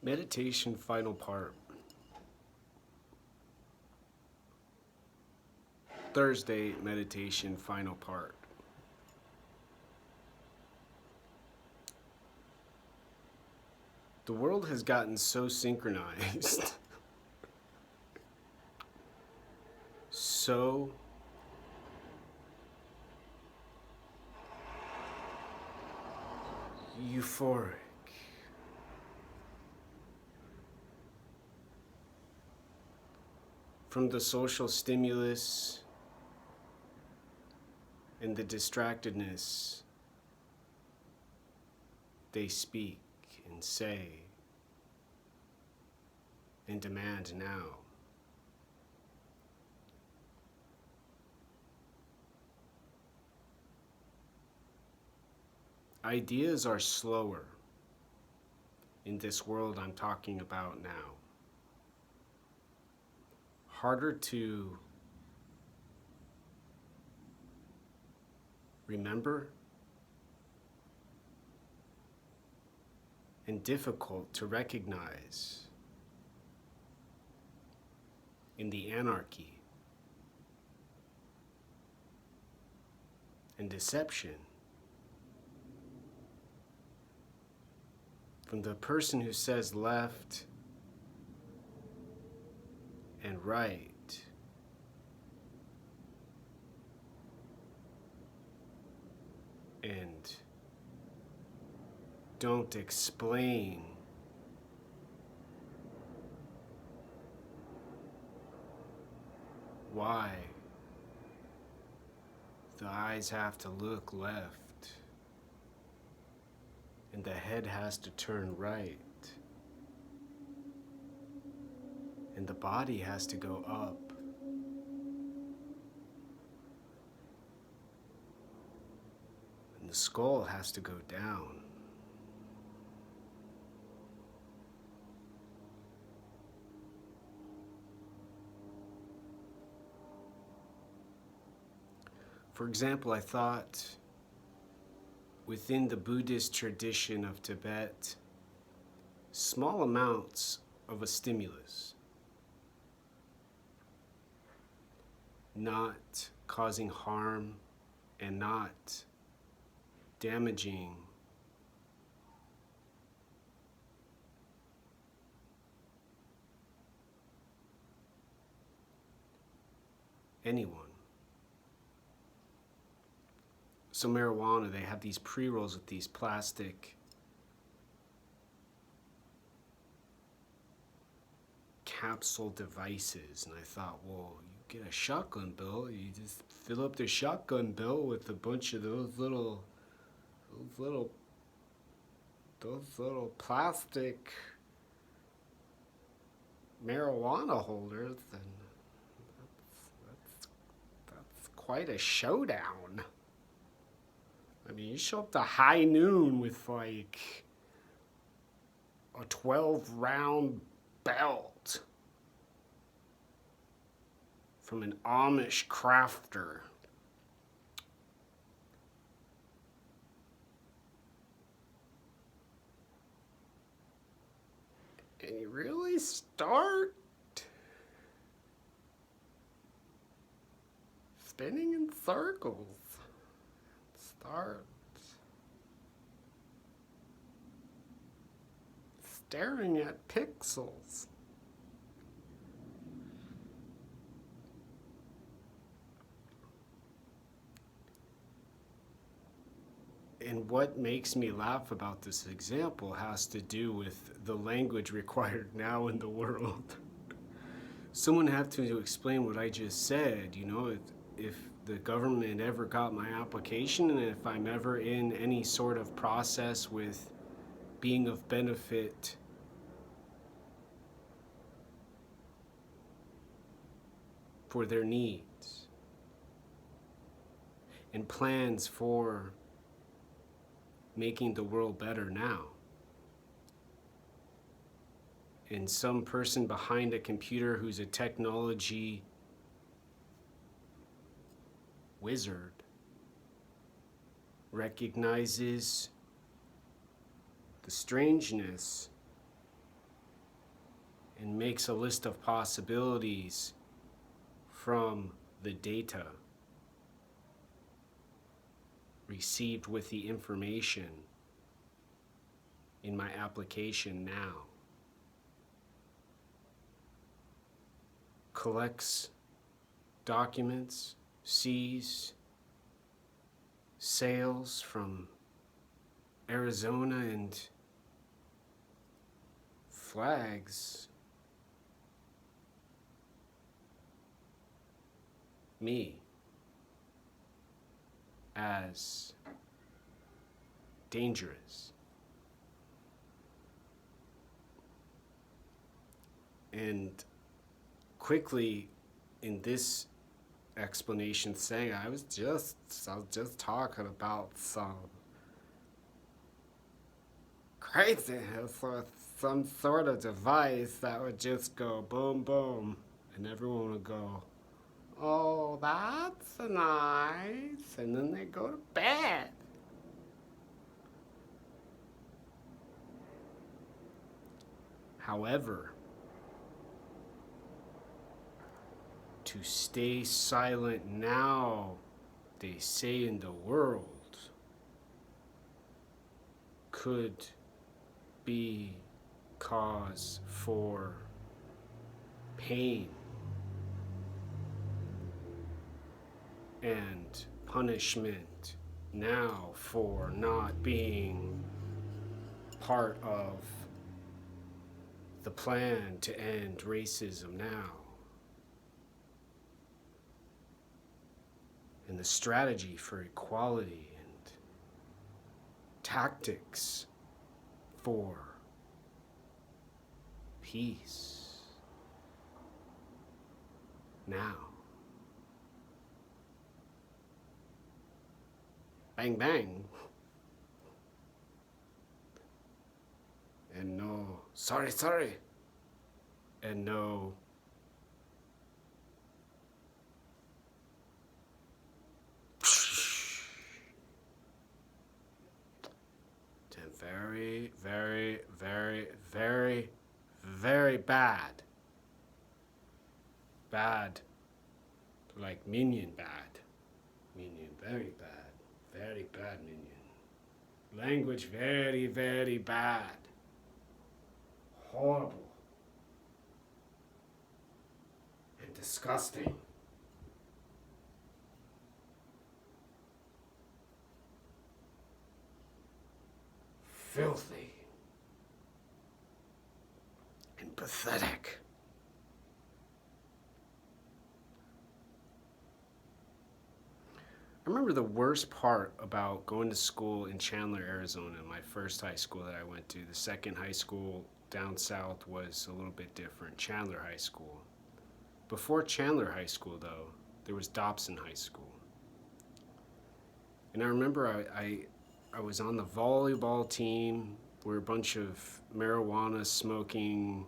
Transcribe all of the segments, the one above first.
Meditation final part. Thursday meditation final part. The world has gotten so synchronized, so euphoric. From the social stimulus and the distractedness, they speak and say and demand now. Ideas are slower in this world I'm talking about now. Harder to remember and difficult to recognize in the anarchy and deception from the person who says left and right, and don't explain why the eyes have to look left and the head has to turn right and the body has to go up and the skull has to go down. For example, I thought within the Buddhist tradition of Tibet, small amounts of a stimulus, not causing harm and not damaging anyone. So marijuana, they have these pre-rolls with these plastic capsule devices, and I thought, well, you get a shotgun bill, you just fill up the shotgun bill with a bunch of those little plastic marijuana holders, and that's quite a showdown. I mean, you show up to high noon with like a 12-round belt from an Amish crafter. And you really start spinning in circles. Start staring at pixels. And what makes me laugh about this example has to do with the language required now in the world. Someone have to explain what I just said, you know, if the government ever got my application and if I'm ever in any sort of process with being of benefit for their needs and plans for making the world better now. And some person behind a computer who's a technology wizard recognizes the strangeness and makes a list of possibilities from the data received with the information in my application now. Collects documents, sees sales from Arizona, and flags me as dangerous. And quickly in this explanation saying I was just talking about some craziness or some sort of device that would just go boom boom and everyone would go, oh, that's nice, and then they go to bed. However, to stay silent now, they say in the world, could be cause for pain and punishment now for not being part of the plan to end racism now. And the strategy for equality and tactics for peace now. Bang bang. And no sorry. And no very, very, very, very, very bad. Bad. Like minion bad. Minion very bad. Very bad minion. Language very, very bad. Horrible. And disgusting. Filthy and pathetic. I remember the worst part about going to school in Chandler, Arizona, my first high school that I went to. The second high school down south was a little bit different, Chandler High School. Before Chandler High School, though, there was Dobson High School. And I remember I was on the volleyball team. We're a bunch of marijuana smoking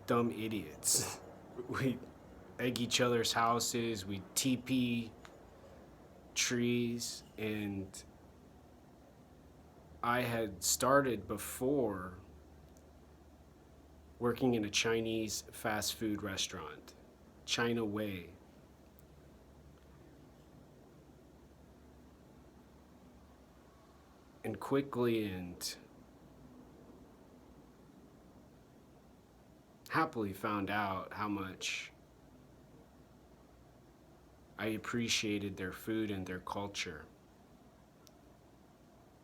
dumb idiots. We egg each other's houses, we TP trees, and I had started before working in a Chinese fast food restaurant, China Way. And quickly and happily found out how much I appreciated their food and their culture.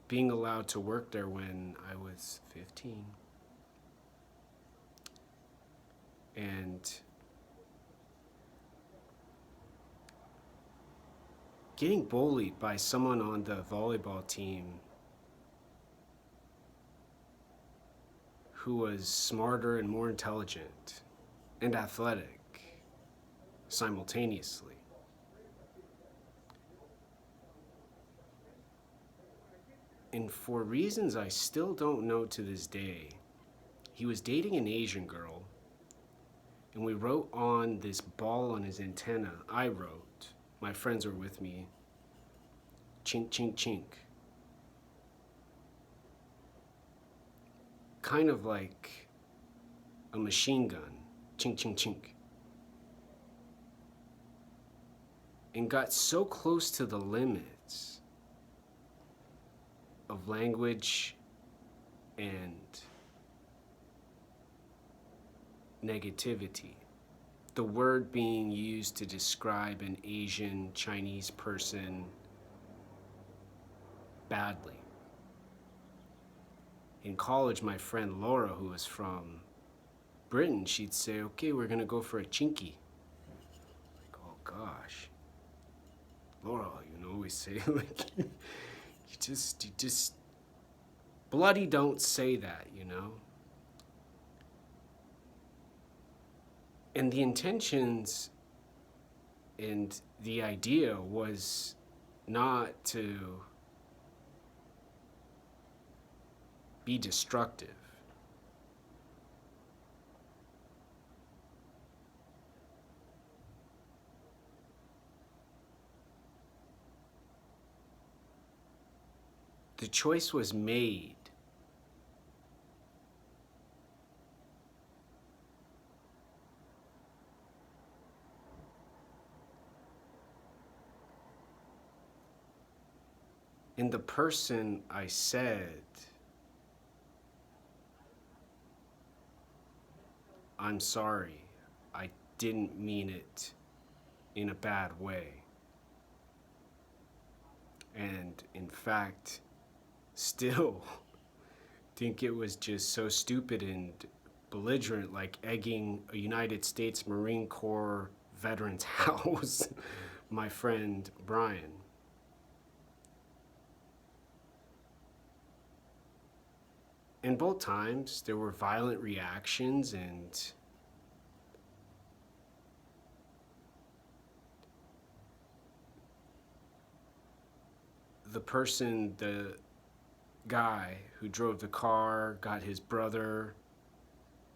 Being allowed to work there when I was 15. And getting bullied by someone on the volleyball team who was smarter and more intelligent and athletic simultaneously. And for reasons I still don't know to this day, he was dating an Asian girl, and we wrote on this ball on his antenna. I wrote, my friends were with me, chink, chink, chink. kind of like a machine gun, chink, chink, chink, and got so close to the limits of language and negativity. The word being used to describe an Asian Chinese person badly. In college, my friend Laura, who was from Britain, she'd say, okay, we're gonna go for a chinky. Like, oh gosh. Laura, we say, like, you just, bloody don't say that, And the intentions and the idea was not to be destructive. The choice was made. And the person I said, I'm sorry, I didn't mean it in a bad way. And in fact, still think it was just so stupid and belligerent, like egging a United States Marine Corps veteran's house, my friend Brian. And both times there were violent reactions, and the guy who drove the car got his brother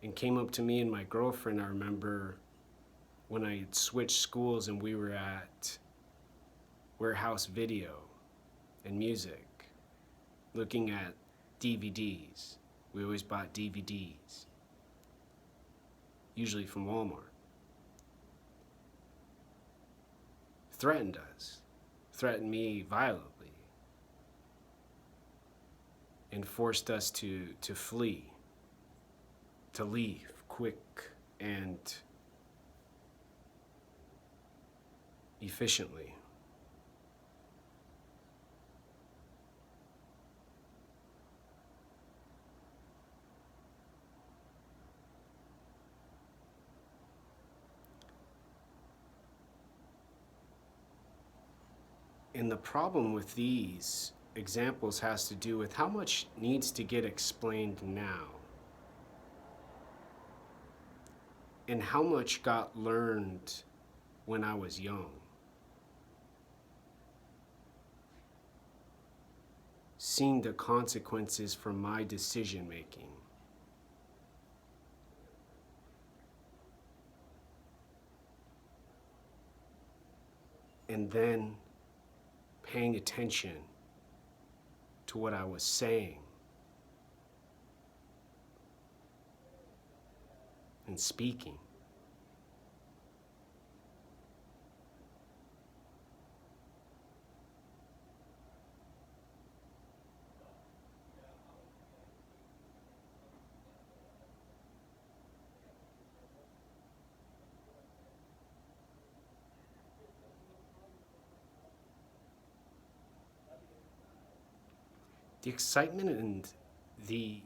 and came up to me and my girlfriend. I remember when I had switched schools and we were at Warehouse Video and Music looking at DVDs. We always bought DVDs, usually from Walmart. Threatened us, threatened me violently, and forced us to flee, to leave quick and efficiently. And the problem with these examples has to do with how much needs to get explained now, and how much got learned when I was young. Seeing the consequences from my decision making. And then paying attention to what I was saying and speaking. The excitement and the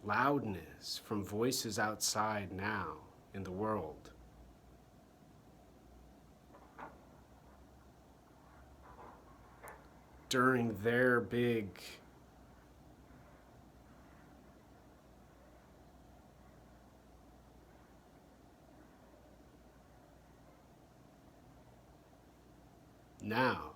loudness from voices outside now in the world during their big now